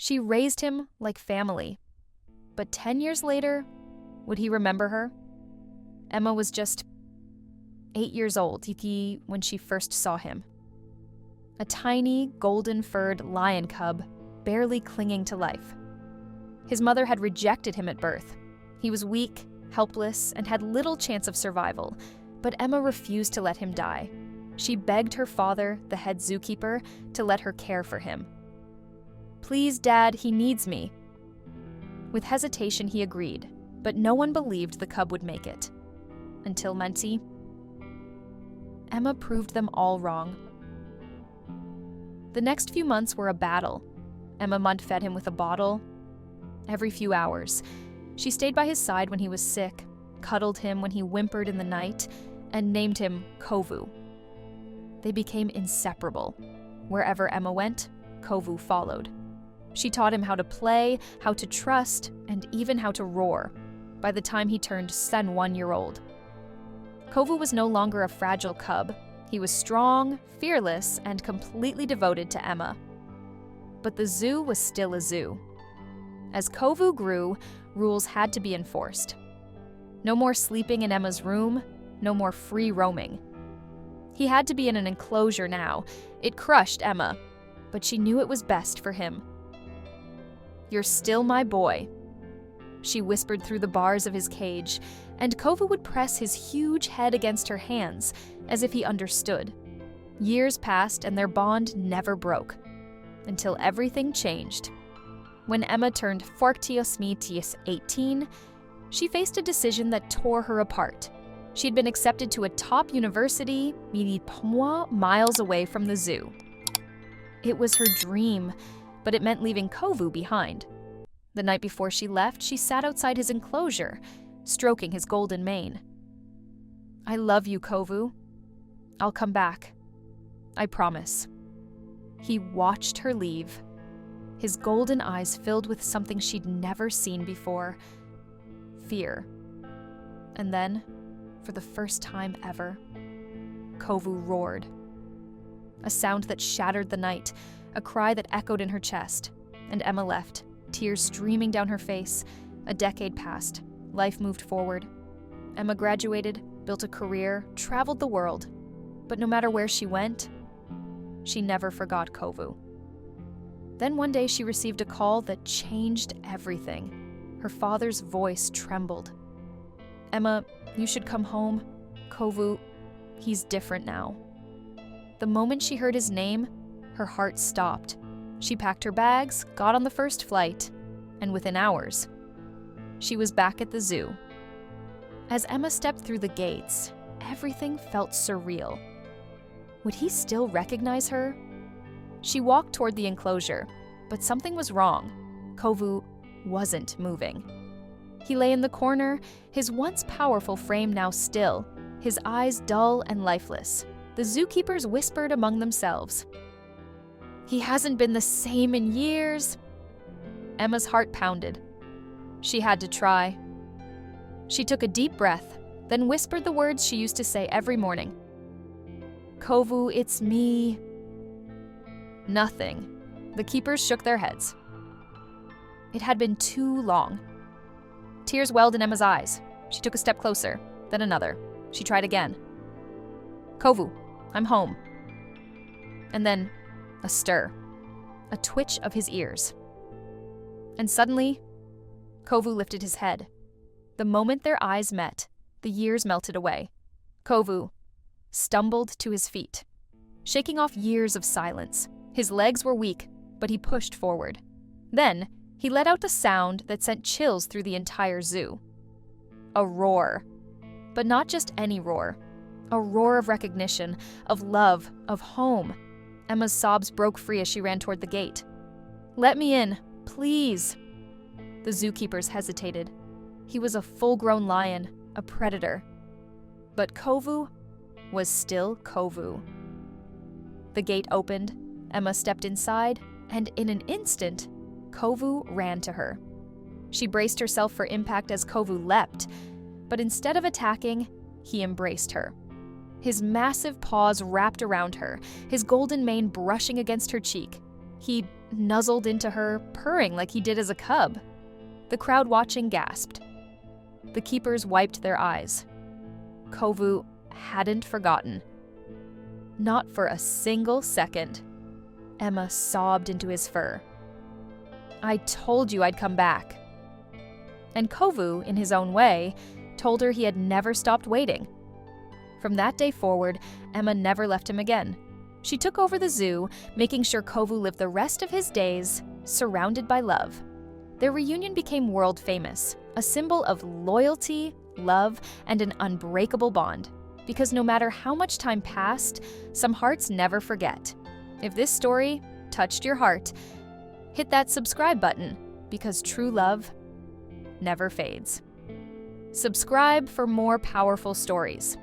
She raised him like family. But 10 years later, would he remember her? Emma was just 8 years old when she first saw him. A tiny, golden-furred lion cub, barely clinging to life. His mother had rejected him at birth. He was weak, helpless, and had little chance of survival, but Emma refused to let him die. She begged her father, the head zookeeper, to let her care for him. "Please, Dad, he needs me." With hesitation, he agreed, but no one believed the cub would make it. Until Menti. Emma proved them all wrong. The next few months were a battle. Emma fed him with a bottle every few hours. She stayed by his side when he was sick, cuddled him when he whimpered in the night, and named him Kovu. They became inseparable. Wherever Emma went, Kovu followed. She taught him how to play, how to trust, and even how to roar, by the time he turned 1-year-old. Kovu was no longer a fragile cub. He was strong, fearless, and completely devoted to Emma. But the zoo was still a zoo. As Kovu grew, rules had to be enforced. No more sleeping in Emma's room, no more free roaming. He had to be in an enclosure now. It crushed Emma, but she knew it was best for him. "You're still my boy," she whispered through the bars of his cage, and Kovu would press his huge head against her hands, as if he understood. Years passed and their bond never broke, until everything changed. When Emma turned 18, she faced a decision that tore her apart. She had been accepted to a top university, miles away from the zoo. It was her dream, but it meant leaving Kovu behind. The night before she left, she sat outside his enclosure, stroking his golden mane. "I love you, Kovu. I'll come back. I promise." He watched her leave, his golden eyes filled with something she'd never seen before: fear. And then, for the first time ever, Kovu roared. A sound that shattered the night, a cry that echoed in her chest, and Emma left, tears streaming down her face. A decade passed. Life moved forward. Emma graduated, built a career, traveled the world. But no matter where she went, she never forgot Kovu. Then one day she received a call that changed everything. Her father's voice trembled. "Emma, you should come home. Kovu, he's different now." The moment she heard his name, her heart stopped. She packed her bags, got on the first flight, and within hours, she was back at the zoo. As Emma stepped through the gates, everything felt surreal. Would he still recognize her? She walked toward the enclosure, but something was wrong. Kovu wasn't moving. He lay in the corner, his once powerful frame now still, his eyes dull and lifeless. The zookeepers whispered among themselves. "He hasn't been the same in years." Emma's heart pounded. She had to try. She took a deep breath, then whispered the words she used to say every morning. "Kovu, it's me." Nothing. The keepers shook their heads. It had been too long. Tears welled in Emma's eyes. She took a step closer, then another. She tried again. "Kovu, I'm home." And then a stir, a twitch of his ears. And suddenly, Kovu lifted his head. The moment their eyes met, the years melted away. Kovu stumbled to his feet, shaking off years of silence. His legs were weak, but he pushed forward. Then, he let out a sound that sent chills through the entire zoo. A roar. But not just any roar. A roar of recognition, of love, of home. Emma's sobs broke free as she ran toward the gate. "Let me in, please." The zookeepers hesitated. He was a full-grown lion, a predator. But Kovu was still Kovu. The gate opened, Emma stepped inside, and in an instant, Kovu ran to her. She braced herself for impact as Kovu leapt, but instead of attacking, he embraced her. His massive paws wrapped around her, his golden mane brushing against her cheek. He nuzzled into her, purring like he did as a cub. The crowd watching gasped. The keepers wiped their eyes. Kovu hadn't forgotten. Not for a single second. Emma sobbed into his fur. "I told you I'd come back." And Kovu, in his own way, told her he had never stopped waiting. From that day forward, Emma never left him again. She took over the zoo, making sure Kovu lived the rest of his days surrounded by love. Their reunion became world famous, a symbol of loyalty, love, and an unbreakable bond. Because no matter how much time passed, some hearts never forget. If this story touched your heart, hit that subscribe button, because true love never fades. Subscribe for more powerful stories.